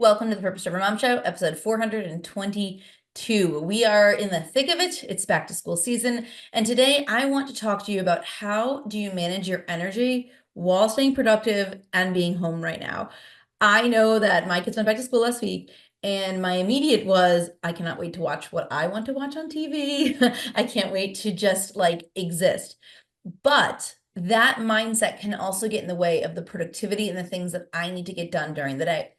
Welcome to the Purpose Driven Mom Show, episode 422. We are in the thick of it. It's back to school season. And today I want to talk to you about how do you manage your energy while staying productive and being home right now. I know that my kids went back to school last week, and my immediate was, I cannot wait to watch what I want to watch on TV. I can't wait to just exist. But that mindset can also get in the way of the productivity and the things that I need to get done during the day.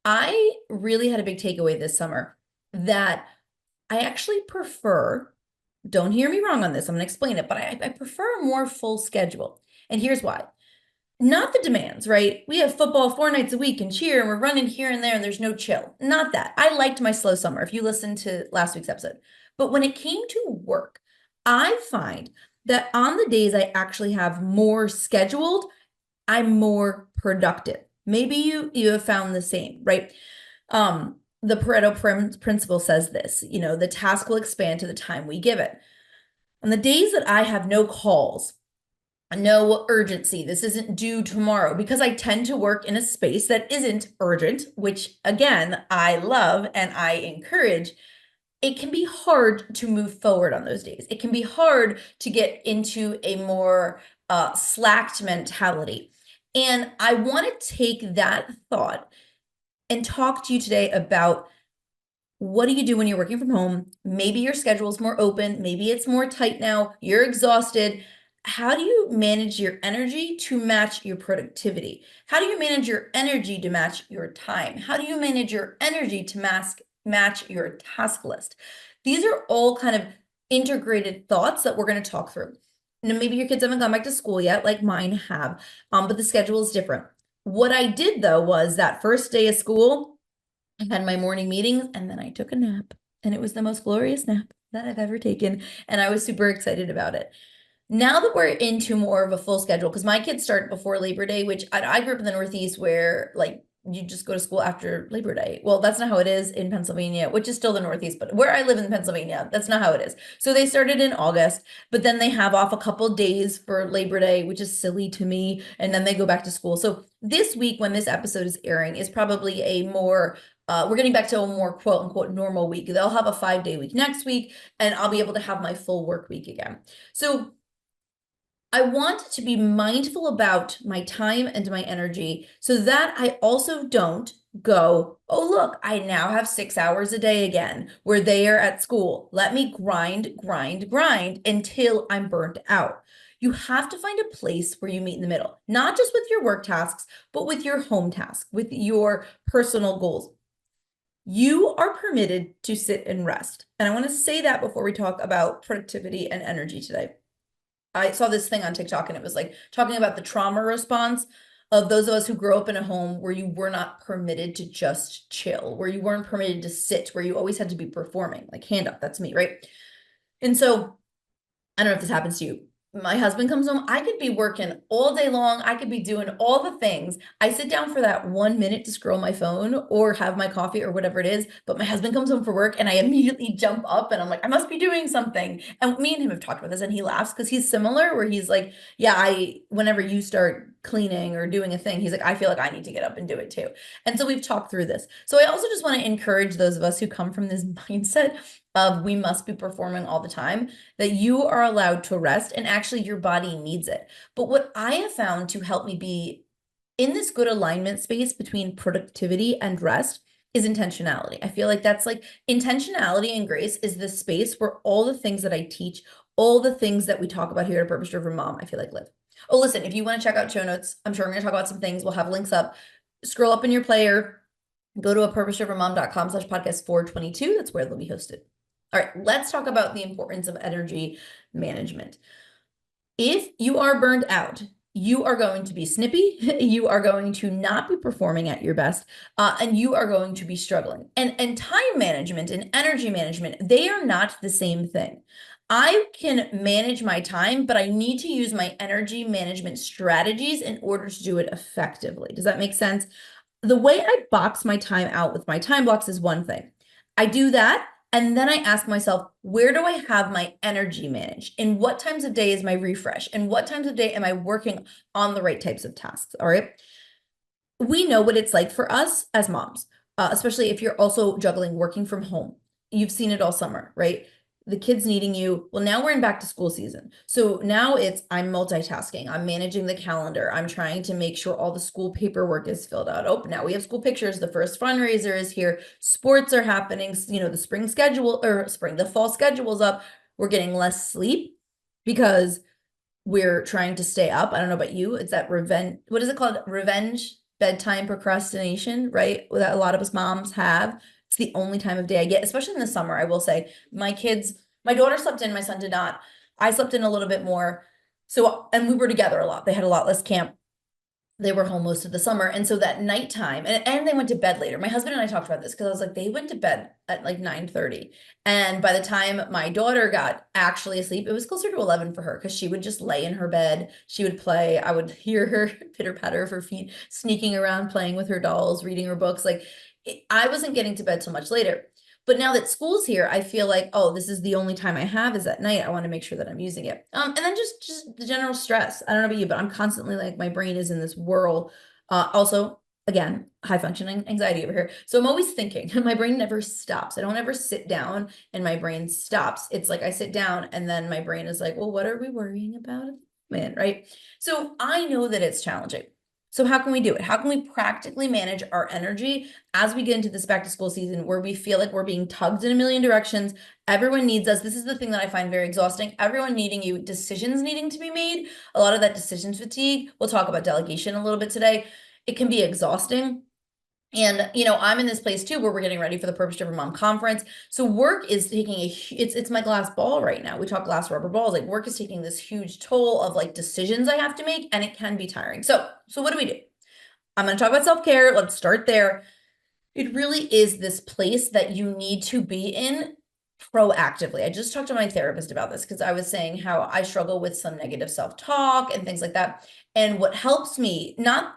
I really had a big takeaway this summer that I actually prefer, don't hear me wrong on this, I'm going to explain it, but I prefer a more full schedule. And here's why. Not the demands, right? We have football 4 nights a week and cheer, and we're running here and there, and there's no chill. Not that. I liked my slow summer, if you listened to last week's episode. But when it came to work, I find that on the days I actually have more scheduled, I'm more productive. Maybe you have found the same, right? The Pareto principle says this, the task will expand to the time we give it. On the days that I have no calls, no urgency, this isn't due tomorrow, because I tend to work in a space that isn't urgent, which again, I love and I encourage. It can be hard to move forward on those days. It can be hard to get into a more slacked mentality. And I want to take that thought and talk to you today about, what do you do when you're working from home? Maybe your schedule is more open. Maybe it's more tight now. You're exhausted. How do you manage your energy to match your productivity? How do you manage your energy to match your time? How do you manage your energy to match your task list? These are all kind of integrated thoughts that we're going to talk through. Now, maybe your kids haven't gone back to school yet, like mine have, but the schedule is different. What I did, though, was that first day of school, I had my morning meetings and then I took a nap, and it was the most glorious nap that I've ever taken. And I was super excited about it. Now that we're into more of a full schedule, because my kids start before Labor Day, which I grew up in the Northeast where you just go to school after Labor Day. Well, that's not how it is in Pennsylvania, which is still the Northeast, but where I live in Pennsylvania, that's not how it is. So they started in August, but then they have off a couple days for Labor Day, which is silly to me, and then they go back to school. So this week, when this episode is airing, is probably a more we're getting back to a more quote unquote normal week. They'll have a 5-day week next week, and I'll be able to have my full work week again. So I want to be mindful about my time and my energy so that I also don't go, oh, look, I now have 6 hours a day again where they are at school. Let me grind until I'm burnt out. You have to find a place where you meet in the middle, not just with your work tasks, but with your home tasks, with your personal goals. You are permitted to sit and rest. And I want to say that before we talk about productivity and energy today. I saw this thing on TikTok, and it was talking about the trauma response of those of us who grew up in a home where you were not permitted to just chill, where you weren't permitted to sit, where you always had to be performing, like hand up, that's me, right? And so I don't know if this happens to you. My husband comes home, I could be working all day long. I could be doing all the things. I sit down for that 1 minute to scroll my phone or have my coffee or whatever it is. But my husband comes home for work and I immediately jump up and I'm like, I must be doing something. And me and him have talked about this, and he laughs because he's similar, where he's like, yeah, whenever you start cleaning or doing a thing, he's like, I feel like I need to get up and do it too. And so we've talked through this. So I also just want to encourage those of us who come from this mindset of we must be performing all the time, that you are allowed to rest, and actually your body needs it. But what I have found to help me be in this good alignment space between productivity and rest is intentionality. I feel like that's intentionality and grace is the space where all the things that I teach, all the things that we talk about here at Purpose Driven Mom, I feel like live. Oh, listen, if you want to check out show notes, I'm sure I'm going to talk about some things. We'll have links up. Scroll up in your player, go to purposedrivenmom.com/podcast 422. That's where they'll be hosted. All right, let's talk about the importance of energy management. If you are burned out, you are going to be snippy, you are going to not be performing at your best, and you are going to be struggling. And time management and energy management, they are not the same thing. I can manage my time, but I need to use my energy management strategies in order to do it effectively. Does that make sense? The way I box my time out with my time blocks is one thing. I do that, and then I ask myself, where do I have my energy managed? In what times of day is my refresh? And what times of day am I working on the right types of tasks? All right. We know what it's like for us as moms. especially if you're also juggling working from home. You've seen it all summer, right? The kids needing you. Well, now we're in back to school season. So now I'm multitasking. I'm managing the calendar. I'm trying to make sure all the school paperwork is filled out. Oh, now we have school pictures. The first fundraiser is here. Sports are happening. The fall schedule's up. We're getting less sleep because we're trying to stay up. I don't know about you. It's that revenge. What is it called? Revenge bedtime procrastination, right? That a lot of us moms have. It's the only time of day I get, especially in the summer. I will say my daughter slept in, my son did not. I slept in a little bit more. So, and we were together a lot. They had a lot less camp. They were home most of the summer. And so that nighttime, and they went to bed later. My husband and I talked about this because I was like, they went to bed at like 9:30. And by the time my daughter got actually asleep, it was closer to 11 for her because she would just lay in her bed. She would play. I would hear her pitter patter of her feet, sneaking around, playing with her dolls, reading her books. I wasn't getting to bed till much later. But now that school's here, I feel like, oh, this is the only time I have is at night. I want to make sure that I'm using it. And then just the general stress. I don't know about you, but I'm constantly like my brain is in this whirl. Also, again, high functioning anxiety over here. So I'm always thinking. My brain never stops. I don't ever sit down and my brain stops. It's like I sit down and then my brain is like, well, what are we worrying about? Man, right? So I know that it's challenging. So how can we do it? How can we practically manage our energy as we get into this back to school season where we feel like we're being tugged in a million directions? Everyone needs us. This is the thing that I find very exhausting. Everyone needing you, decisions needing to be made. A lot of that decision fatigue. We'll talk about delegation a little bit today. It can be exhausting. And I'm in this place too where we're getting ready for the Purpose Driven Mom conference. So work is taking it's my glass ball right now. We talk glass rubber balls. Like work is taking this huge toll of like decisions I have to make, and it can be tiring. So what do we do? I'm going to talk about self-care. Let's start there. It really is this place that you need to be in proactively. I just talked to my therapist about this because I was saying how I struggle with some negative self-talk and things like that. And what helps me not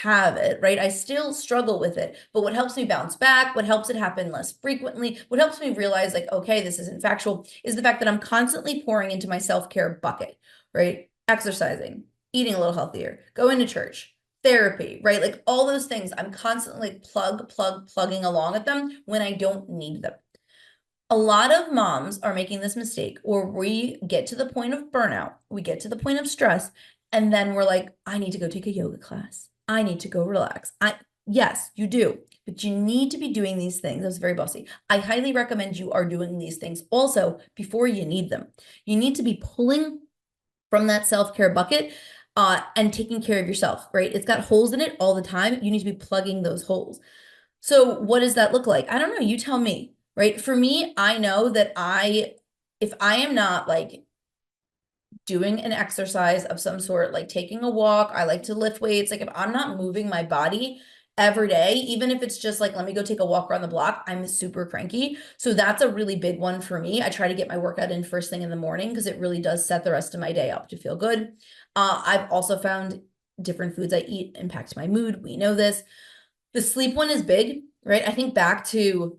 have it, right? I still struggle with it, but what helps me bounce back, what helps it happen less frequently, what helps me realize like, okay, this isn't factual, is the fact that I'm constantly pouring into my self-care bucket, right? Exercising, eating a little healthier, going to church, therapy, right? Like all those things, I'm constantly like plugging along at them when I don't need them. A lot of moms are making this mistake, or we get to the point of burnout, we get to the point of stress, and then we're like, I need to go take a yoga class. I need to go relax. Yes, you do, but you need to be doing these things. That was very bossy. I highly recommend you are doing these things also before you need them. You need to be pulling from that self-care bucket and taking care of yourself, right? It's got holes in it all the time. You need to be plugging those holes. So what does that look like? I don't know. You tell me, right? For me, I know that if I am not like doing an exercise of some sort, like taking a walk, I like to lift weights. Like if I'm not moving my body every day, even if it's just like, let me go take a walk around the block, I'm super cranky. So that's a really big one for me. I try to get my workout in first thing in the morning because it really does set the rest of my day up to feel good. I've also found different foods I eat impact my mood. We know this. The sleep one is big, right? I think back to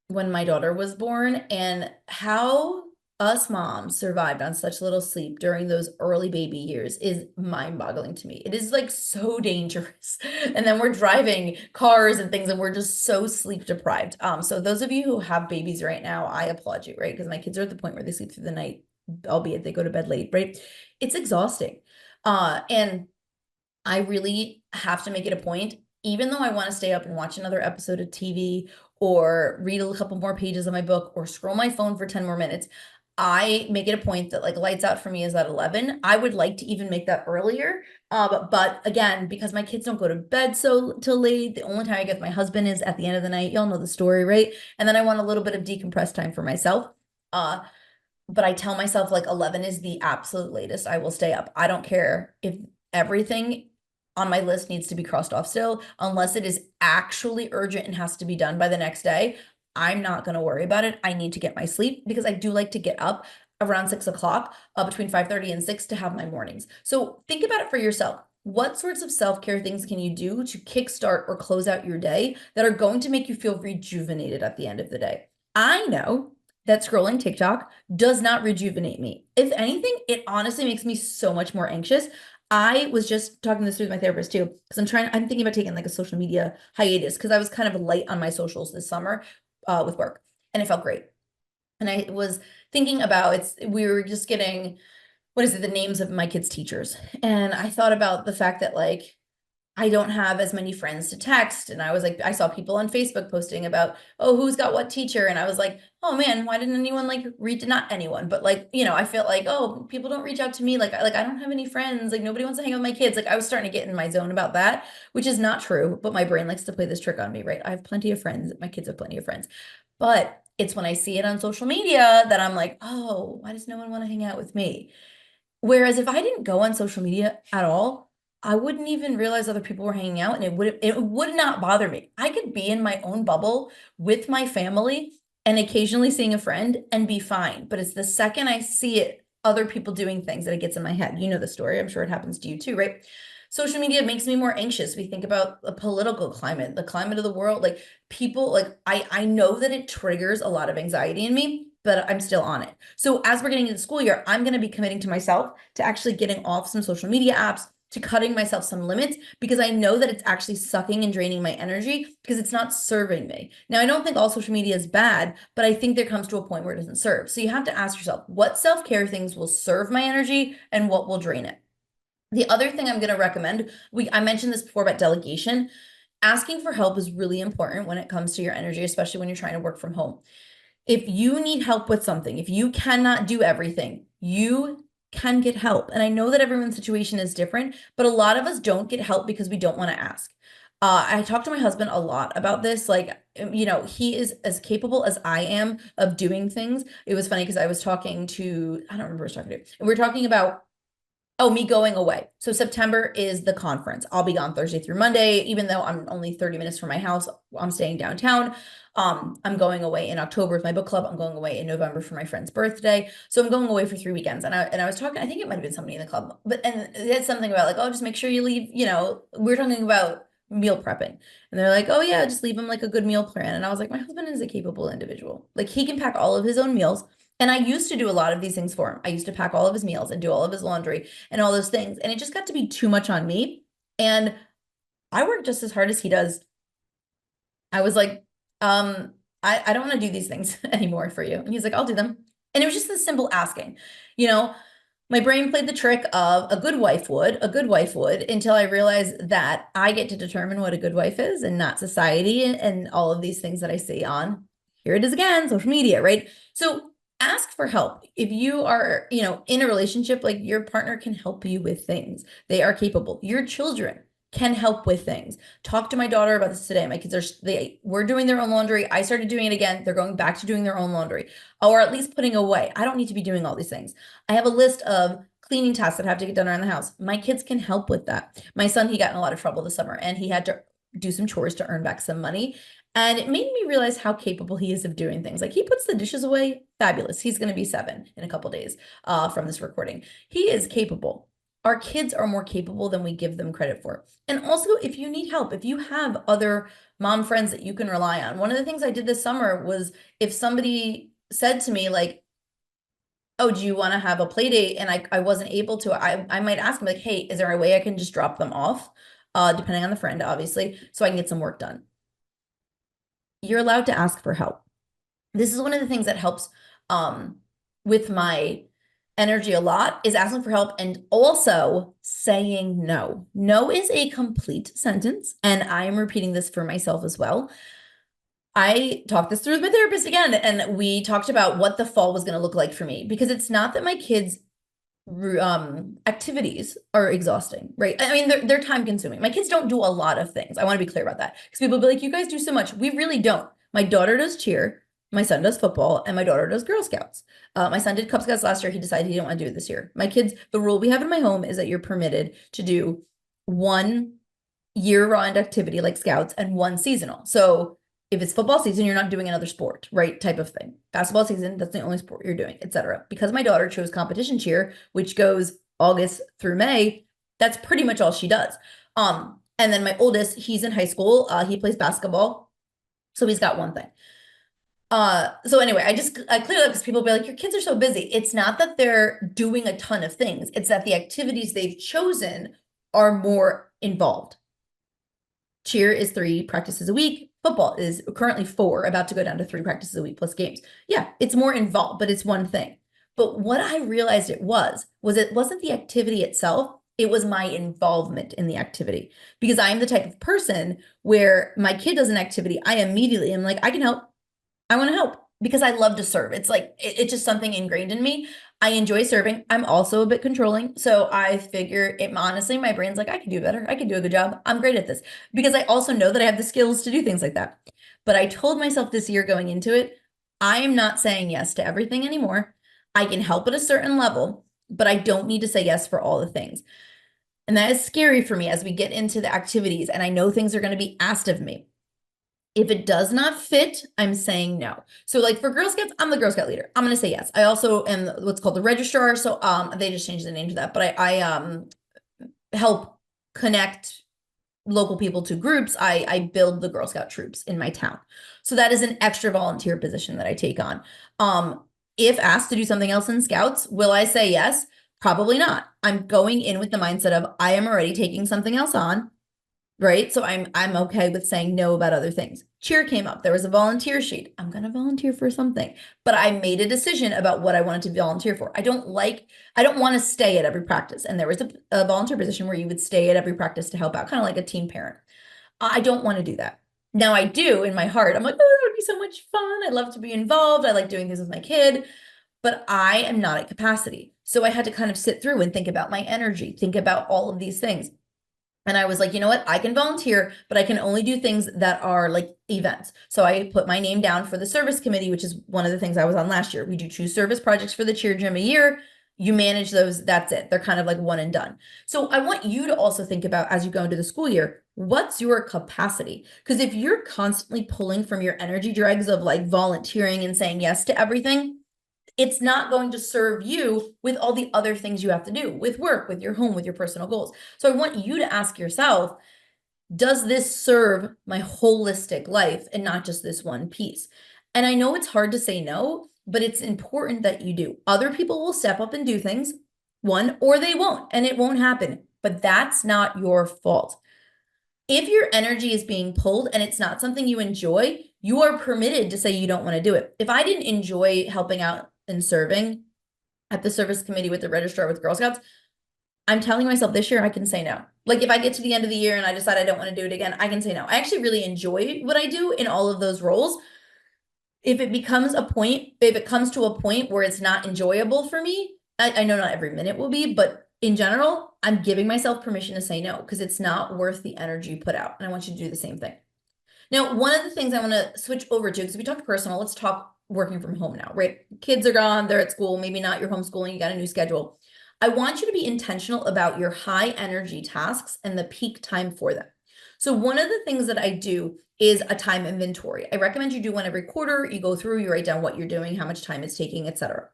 when my daughter was born and how us moms survived on such little sleep during those early baby years is mind-boggling to me. It is like so dangerous. And then we're driving cars and things and we're just so sleep deprived. So those of you who have babies right now, I applaud you, right? Because my kids are at the point where they sleep through the night, albeit they go to bed late, right? It's exhausting. And I really have to make it a point, even though I want to stay up and watch another episode of TV or read a couple more pages of my book or scroll my phone for 10 more minutes, I make it a point that like lights out for me is at 11. I would like to even make that earlier. But again, because my kids don't go to bed so till late, the only time I get with my husband is at the end of the night. Y'all know the story, right? And then I want a little bit of decompressed time for myself. But I tell myself like 11 is the absolute latest I will stay up. I don't care if everything on my list needs to be crossed off still, unless it is actually urgent and has to be done by the next day. I'm not going to worry about it. I need to get my sleep because I do like to get up around 6 o'clock, between 5:30 and 6 to have my mornings. So think about it for yourself. What sorts of self-care things can you do to kickstart or close out your day that are going to make you feel rejuvenated at the end of the day? I know that scrolling TikTok does not rejuvenate me. If anything, it honestly makes me so much more anxious. I was just talking this through with my therapist too, because I'm thinking about taking like a social media hiatus because I was kind of light on my socials this summer with work, and it felt great. And I was thinking about we were just getting, what is it, the names of my kids' teachers. And I thought about the fact that like I don't have as many friends to text. And I was like, I saw people on Facebook posting about, oh, who's got what teacher. And I was like, oh man, why didn't anyone like reach, not anyone, but like, I felt like, oh, people don't reach out to me. Like I don't have any friends. Like nobody wants to hang out with my kids. Like I was starting to get in my zone about that, which is not true. But my brain likes to play this trick on me, right? I have plenty of friends. My kids have plenty of friends. But it's when I see it on social media that I'm like, oh, why does no one want to hang out with me? Whereas if I didn't go on social media at all, I wouldn't even realize other people were hanging out and it would not bother me. I could be in my own bubble with my family and occasionally seeing a friend and be fine. But it's the second I see it, other people doing things that it gets in my head. You know the story. I'm sure it happens to you too, right? Social media makes me more anxious. We think about the political climate, the climate of the world, like people, like I know that it triggers a lot of anxiety in me, but I'm still on it. So as we're getting into the school year, I'm going to be committing to myself to actually getting off some social media apps, to cutting myself some limits, because I know that it's actually sucking and draining my energy because it's not serving me. Now, I don't think all social media is bad, but I think there comes to a point where it doesn't serve. So you have to ask yourself, what self-care things will serve my energy and what will drain it? The other thing I'm going to recommend, I mentioned this before about delegation. Asking for help is really important when it comes to your energy, especially when you're trying to work from home. If you need help with something, if you cannot do everything, you can get help. And I know that everyone's situation is different, but a lot of us don't get help because we don't want to ask. I talk to my husband a lot about this. Like, he is as capable as I am of doing things. It was funny because I was talking to, I don't remember who I was talking to. And we are talking about, oh, me going away. So September is the conference. I'll be gone Thursday through Monday, even though I'm only 30 minutes from my house. I'm staying downtown. I'm going away in October with my book club. I'm going away in November for my friend's birthday. So I'm going away for 3 weekends. And I was talking, I think it might have been somebody in the club, but and it's something about like, oh, just make sure you leave, we're talking about meal prepping. And they're like, oh yeah, just leave him like a good meal plan. And I was like, my husband is a capable individual. Like he can pack all of his own meals. And I used to do a lot of these things for him. I used to pack all of his meals and do all of his laundry and all those things. And it just got to be too much on me. And I work just as hard as he does. I was like, I don't want to do these things anymore for you. And he's like, I'll do them. And it was just this simple asking, you know, my brain played the trick of a good wife would, until I realized that I get to determine what a good wife is and not society and all of these things that I see on, here it is again, social media, right? So ask for help. If you are, in a relationship, like your partner can help you with things. They are capable. Your children can help with things. Talk to my daughter about this today. My kids they were doing their own laundry. I started doing it again. They're going back to doing their own laundry, or at least putting away. I don't need to be doing all these things. I have a list of cleaning tasks that have to get done around the house. My kids can help with that. My son, he got in a lot of trouble this summer and he had to do some chores to earn back some money. And it made me realize how capable he is of doing things. Like he puts the dishes away, fabulous. He's going to be 7 in a couple days from this recording. He is capable. Our kids are more capable than we give them credit for. And also, if you need help, if you have other mom friends that you can rely on, one of the things I did this summer was, if somebody said to me like, oh, do you want to have a play date? And I wasn't able to, I might ask them like, hey, is there a way I can just drop them off? Depending on the friend, obviously, so I can get some work done. You're allowed to ask for help. This is one of the things that helps with my energy a lot, is asking for help and also saying no. No is a complete sentence, and I am repeating this for myself as well. I talked this through with my therapist again, and we talked about what the fall was going to look like for me, because it's not that my kids activities are exhausting, right? I mean, they're time consuming. My kids don't do a lot of things. I want to be clear about that, because people will be like, you guys do so much. We really don't. My daughter does cheer, my son does football, and my daughter does Girl Scouts. My son did Cub Scouts last year. He decided he didn't want to do it this year. My kids, the rule we have in my home is that you're permitted to do one year-round activity like Scouts and one seasonal. So if it's football season, you're not doing another sport, right? Type of thing. Basketball season, that's the only sport you're doing, etc. Because my daughter chose competition cheer, which goes August through May, that's pretty much all she does. And then my oldest, he's in high school. He plays basketball. So he's got one thing. So anyway, I cleared it up because people be like, your kids are so busy. It's not that they're doing a ton of things. It's that the activities they've chosen are more involved. Cheer is 3 practices a week. Football is currently 4, about to go down to 3 practices a week plus games. Yeah, it's more involved, but it's one thing. But what I realized it wasn't the activity itself, it was my involvement in the activity. Because I am the type of person where my kid does an activity, I immediately am like, I can help. I want to help because I love to serve. It's like it's just something ingrained in me. I enjoy serving. I'm also a bit controlling. So I figure it honestly, my brain's like, I can do better. I can do a good job. I'm great at this because I also know that I have the skills to do things like that. But I told myself this year going into it, I am not saying yes to everything anymore. I can help at a certain level, but I don't need to say yes for all the things. And that is scary for me as we get into the activities and I know things are going to be asked of me. If it does not fit, I'm saying no. So like for Girl Scouts, I'm the Girl Scout leader. I'm going to say yes. I also am what's called the registrar. So they just changed the name to that, but I help connect local people to groups. I build the Girl Scout troops in my town. So that is an extra volunteer position that I take on. If asked to do something else in Scouts, will I say yes? Probably not. I'm going in with the mindset of I am already taking something else on. Right. So I'm okay with saying no about other things. Cheer came up. There was a volunteer sheet. I'm going to volunteer for something, but I made a decision about what I wanted to volunteer for. I don't want to stay at every practice. And there was a volunteer position where you would stay at every practice to help out, kind of like a team parent. I don't want to do that. Now I do in my heart. I'm like, oh, that would be so much fun. I love to be involved. I like doing things with my kid, but I am not at capacity. So I had to kind of sit through and think about my energy, think about all of these things. And I was like, you know what? I can volunteer, but I can only do things that are like events. So I put my name down for the service committee, which is one of the things I was on last year. We do 2 service projects for the cheer gym a year. You manage those, that's it. They're kind of like one and done. So I want you to also think about as you go into the school year, what's your capacity? Because if you're constantly pulling from your energy dregs of like volunteering and saying yes to everything, it's not going to serve you with all the other things you have to do with work, with your home, with your personal goals. So I want you to ask yourself, does this serve my holistic life and not just this one piece? And I know it's hard to say no, but it's important that you do. Other people will step up and do things, one, or they won't, and it won't happen. But that's not your fault. If your energy is being pulled and it's not something you enjoy, you are permitted to say you don't want to do it. If I didn't enjoy helping out and serving at the service committee with the registrar with Girl Scouts, I'm telling myself this year I can say no. Like if I get to the end of the year and I decide I don't want to do it again, I can say no. I actually really enjoy what I do in all of those roles. If it comes to a point where it's not enjoyable for me, I know not every minute will be, but in general, I'm giving myself permission to say no because it's not worth the energy put out. And I want you to do the same thing. Now, one of the things I want to switch over to, because we talked personal, let's talk working from home now, right? Kids are gone, they're at school, maybe not, you're homeschooling, you got a new schedule. I want you to be intentional about your high energy tasks and the peak time for them. So one of the things that I do is a time inventory. I recommend you do one every quarter. You go through, you write down what you're doing, how much time it's taking, etc.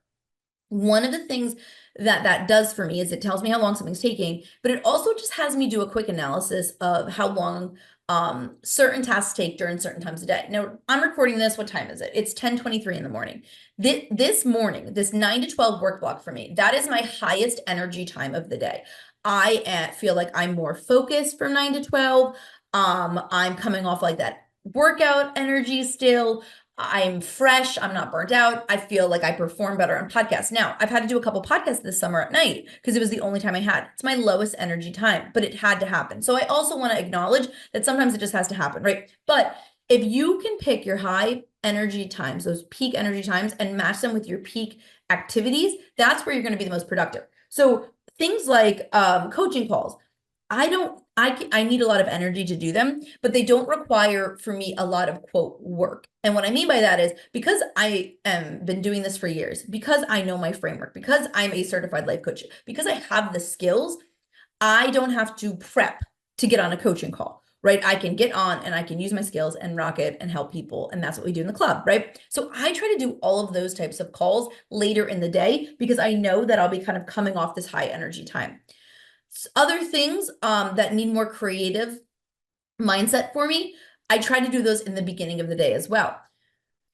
One of the things that does for me is it tells me how long something's taking, but it also just has me do a quick analysis of how long certain tasks take during certain times of day. Now, I'm recording this. What time is it? It's 10:23 in the morning. This morning, this 9 to 12 work block for me, that is my highest energy time of the day. I feel like I'm more focused from 9 to 12. I'm coming off like that workout energy still. I'm fresh. I'm not burnt out. I feel like I perform better on podcasts. Now, I've had to do a couple podcasts this summer at night because it was the only time I had. It's my lowest energy time, but it had to happen. So I also want to acknowledge that sometimes it just has to happen, right? But if you can pick your high energy times, those peak energy times, and match them with your peak activities, that's where you're going to be the most productive. So things like coaching calls, I need a lot of energy to do them, but they don't require for me a lot of quote work. And what I mean by that is because I am been doing this for years, because I know my framework, because I'm a certified life coach, because I have the skills, I don't have to prep to get on a coaching call, right? I can get on and I can use my skills and rock it and help people. And that's what we do in the club, right? So I try to do all of those types of calls later in the day because I know that I'll be kind of coming off this high energy time. Other things that need more creative mindset for me, I try to do those in the beginning of the day as well.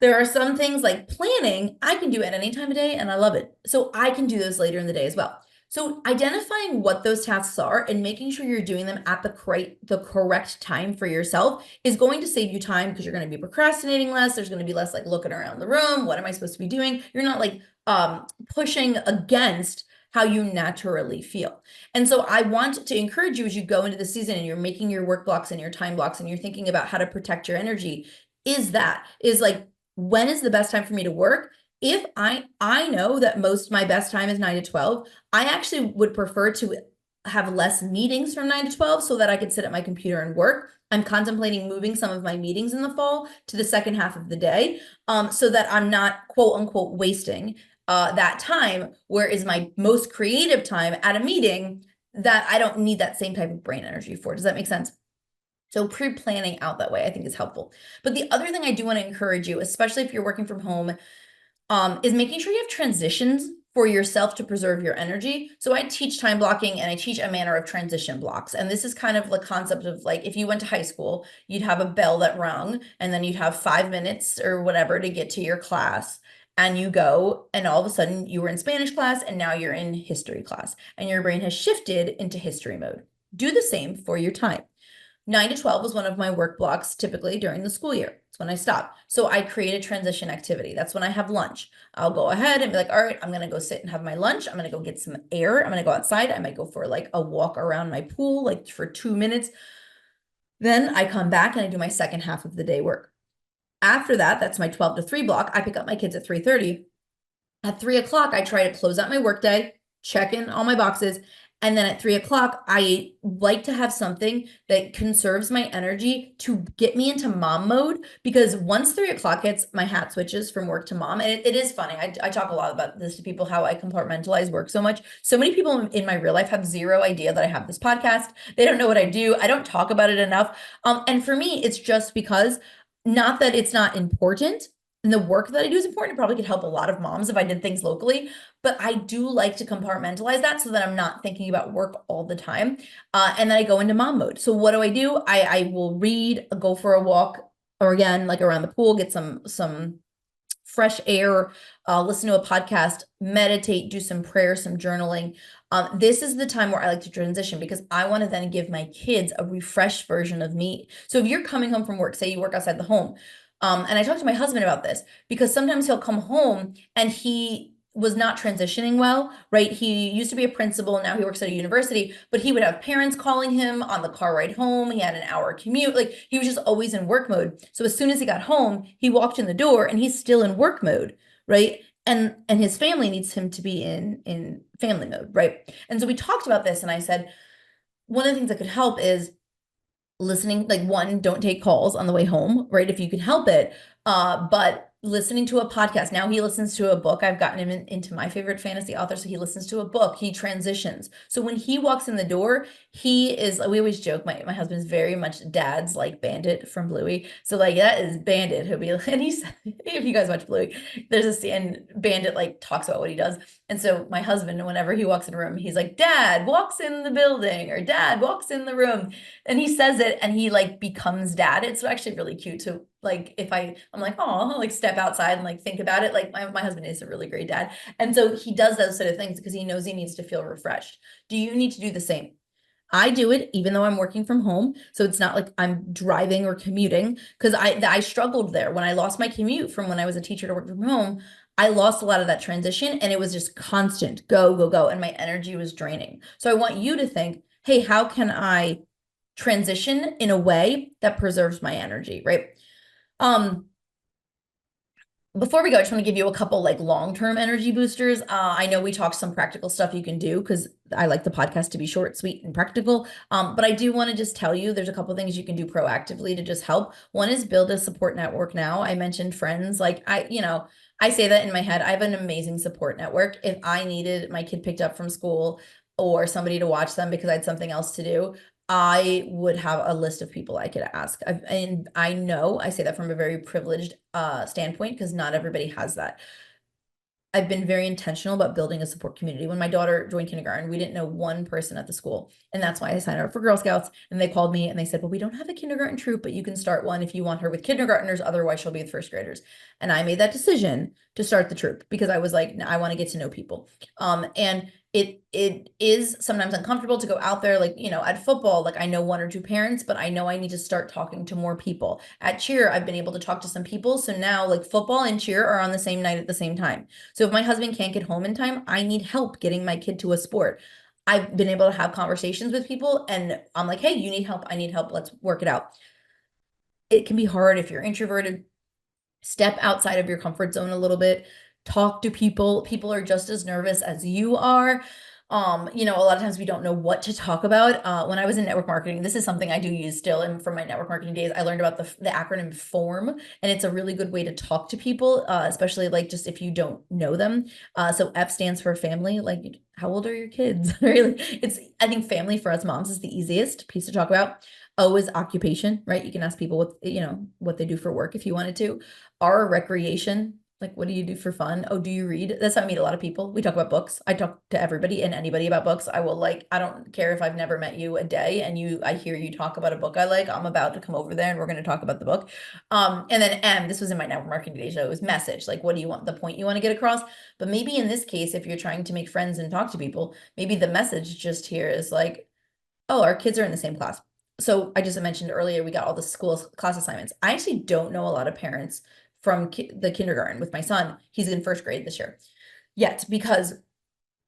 There are some things like planning, I can do at any time of day and I love it. So I can do those later in the day as well. So identifying what those tasks are and making sure you're doing them at the correct time for yourself is going to save you time because you're going to be procrastinating less. There's going to be less like looking around the room. What am I supposed to be doing? You're not like pushing against how you naturally feel. And so I want to encourage you as you go into the season and you're making your work blocks and your time blocks and you're thinking about how to protect your energy is like, when is the best time for me to work? If I know that my best time is 9 to 12, I actually would prefer to have less meetings from 9 to 12 so that I could sit at my computer and work. I'm contemplating moving some of my meetings in the fall to the second half of the day, so that I'm not quote unquote wasting that time, where is my most creative time at a meeting that I don't need that same type of brain energy for. Does that make sense? So pre-planning out that way, I think, is helpful. But the other thing I do want to encourage you, especially if you're working from home, is making sure you have transitions for yourself to preserve your energy. So I teach time blocking and I teach a manner of transition blocks. And this is kind of the concept of like, if you went to high school, you'd have a bell that rung and then you'd have 5 minutes or whatever to get to your class. And you go, and all of a sudden you were in Spanish class and now you're in history class, and your brain has shifted into history mode. Do the same for your time. 9 to 12 was one of my work blocks typically during the school year. It's when I stop. So I create a transition activity. That's when I have lunch. I'll go ahead and be like, all right, I'm going to go sit and have my lunch. I'm going to go get some air. I'm going to go outside. I might go for like a walk around my pool, like for 2 minutes. Then I come back and I do my second half of the day work. After that, that's my 12 to 3 block. I pick up my kids at 3:30. At 3 o'clock, I try to close out my workday, check in all my boxes. And then at 3 o'clock, I like to have something that conserves my energy to get me into mom mode. Because once 3 o'clock hits, my hat switches from work to mom. And it is funny. I talk a lot about this to people, how I compartmentalize work so much. So many people in my real life have zero idea that I have this podcast. They don't know what I do. I don't talk about it enough. And for me, it's just because, not that it's not important, and the work that I do is important. It probably could help a lot of moms if I did things locally, but I do like to compartmentalize that so that I'm not thinking about work all the time. And then I go into mom mode. So what do? I will read, go for a walk, or again, like around the pool, get some fresh air, listen to a podcast, meditate, do some prayer, some journaling. This is the time where I like to transition because I want to then give my kids a refreshed version of me. So if you're coming home from work, say you work outside the home, and I talked to my husband about this because sometimes he'll come home and he was not transitioning well, right? He used to be a principal, now he works at a university, but he would have parents calling him on the car ride home. He had an hour commute. Like, he was just always in work mode. So as soon as he got home, he walked in the door and he's still in work mode, right? And his family needs him to be in family mode, right? And so we talked about this, and I said one of the things that could help is listening. Like, one, don't take calls on the way home, right? If you can help it. But listening to a podcast. Now he listens to a book. I've gotten him into my favorite fantasy author. So he listens to a book, he transitions. So when he walks in the door, we always joke, my husband's very much Dad's like Bandit from Bluey. So like, that is Bandit. He'll be like, and he's, if you guys watch Bluey, there's a scene, Bandit like talks about what he does. And so my husband, whenever he walks in a room, he's like, Dad walks in the building, or Dad walks in the room. And he says it and he like becomes Dad. It's actually really cute to like, if I'm like, oh, I'll like step outside and like think about it. Like, my husband is a really great dad. And so he does those sort of things because he knows he needs to feel refreshed. Do you need to do the same? I do it even though I'm working from home. So it's not like I'm driving or commuting, because I struggled there when I lost my commute from when I was a teacher to work from home. I lost a lot of that transition and it was just constant go, go, go. And my energy was draining. So I want you to think, hey, how can I transition in a way that preserves my energy, right? Before we go, I just want to give you a couple like long-term energy boosters. I know we talked some practical stuff you can do because I like the podcast to be short, sweet, and practical. But I do want to just tell you there's a couple things you can do proactively to just help. One is build a support network now. I mentioned friends. Like, I say that in my head. I have an amazing support network. If I needed my kid picked up from school or somebody to watch them because I had something else to do, I would have a list of people I could ask. And I know I say that from a very privileged standpoint because not everybody has that. I've been very intentional about building a support community. When my daughter joined kindergarten, we didn't know one person at the school. And that's why I signed up for Girl Scouts. And they called me and they said, well, we don't have a kindergarten troop, but you can start one if you want her with kindergartners. Otherwise, she'll be with first graders. And I made that decision to start the troop because I was like, I want to get to know people. And it is sometimes uncomfortable to go out there, like, at football, like I know one or two parents, but I know I need to start talking to more people. At cheer, I've been able to talk to some people. So now like football and cheer are on the same night at the same time. So if my husband can't get home in time, I need help getting my kid to a sport. I've been able to have conversations with people and I'm like, hey, you need help. I need help. Let's work it out. It can be hard if you're introverted. Step outside of your comfort zone a little bit. Talk to people. People are just as nervous as you are. A lot of times we don't know what to talk about. When I was in network marketing, this is something I do use still. And from my network marketing days, I learned about the acronym FORM, and it's a really good way to talk to people, especially like just if you don't know them. So F stands for family. Like, how old are your kids? Really, I think family for us moms is the easiest piece to talk about. O is occupation, right? You can ask people what they do for work if you wanted to. R, recreation. Like, what do you do for fun? Oh, do you read? That's how I meet a lot of people. We talk about books. I talk to everybody and anybody about books. I don't care if I've never met you a day and I hear you talk about a book I like, I'm about to come over there and we're going to talk about the book. And then M, this was in my network marketing days, so it was message. Like, what do you want, the point you want to get across? But maybe in this case, if you're trying to make friends and talk to people, maybe the message just here is like, oh, our kids are in the same class. So I just mentioned earlier, we got all the school class assignments. I actually don't know a lot of parents from the kindergarten with my son. He's in first grade this year yet, because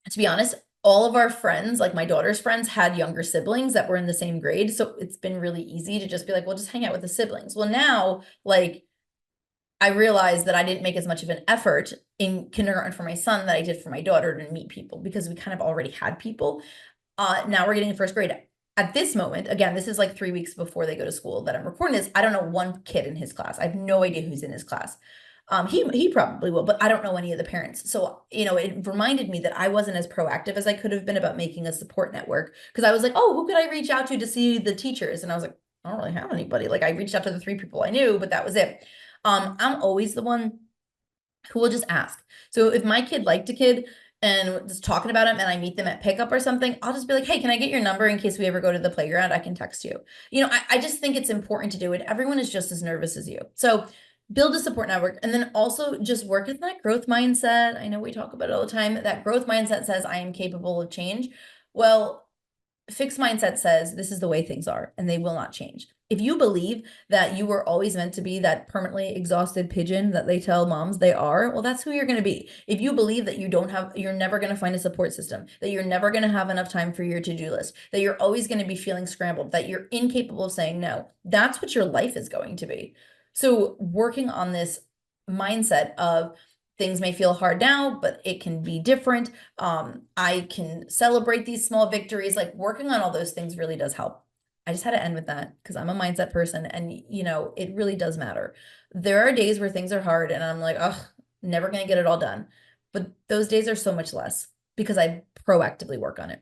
to be honest, all of our friends, like my daughter's friends, had younger siblings that were in the same grade. So it's been really easy to just be like, well, just hang out with the siblings. Well, now, like, I realized that I didn't make as much of an effort in kindergarten for my son that I did for my daughter to meet people because we kind of already had people. Now we're getting in first grade. At this moment, again, this is like 3 weeks before they go to school that I'm recording this. I don't know one kid in his class. I have no idea who's in his class. He probably will, but I don't know any of the parents. So, it reminded me that I wasn't as proactive as I could have been about making a support network, because I was like, oh, who could I reach out to see the teachers? And I was like, I don't really have anybody. Like, I reached out to the 3 people I knew, but that was it. I'm always the one who will just ask. So if my kid liked a kid and just talking about him and I meet them at pickup or something, I'll just be like, hey, can I get your number in case we ever go to the playground? I can text you. I just think it's important to do it. Everyone is just as nervous as you. So build a support network, and then also just work with that growth mindset. I know we talk about it all the time. That growth mindset says I am capable of change. Well, fixed mindset says this is the way things are and they will not change. If you believe that you were always meant to be that permanently exhausted pigeon that they tell moms they are, well, that's who you're going to be. If you believe that you're never going to find a support system, that you're never going to have enough time for your to-do list, that you're always going to be feeling scrambled, that you're incapable of saying no, that's what your life is going to be. So working on this mindset of things may feel hard now, but it can be different. I can celebrate these small victories. Like, working on all those things really does help. I just had to end with that because I'm a mindset person, and it really does matter. There are days where things are hard and I'm like, oh, never gonna get it all done. But those days are so much less because I proactively work on it.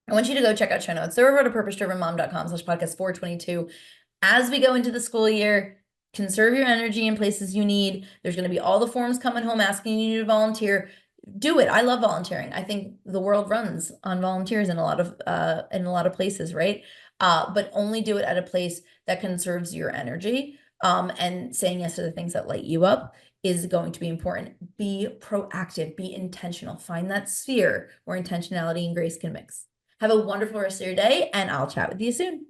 I want you to go check out show notes. They're over to purposedrivenmom.com/podcast 422. As we go into the school year, conserve your energy in places you need. There's going to be all the forms coming home asking you to volunteer. Do it. I love volunteering. I think the world runs on volunteers in a lot of places, right? But only do it at a place that conserves your energy. And saying yes to the things that light you up is going to be important. Be proactive, be intentional. Find that sphere where intentionality and grace can mix. Have a wonderful rest of your day, and I'll chat with you soon.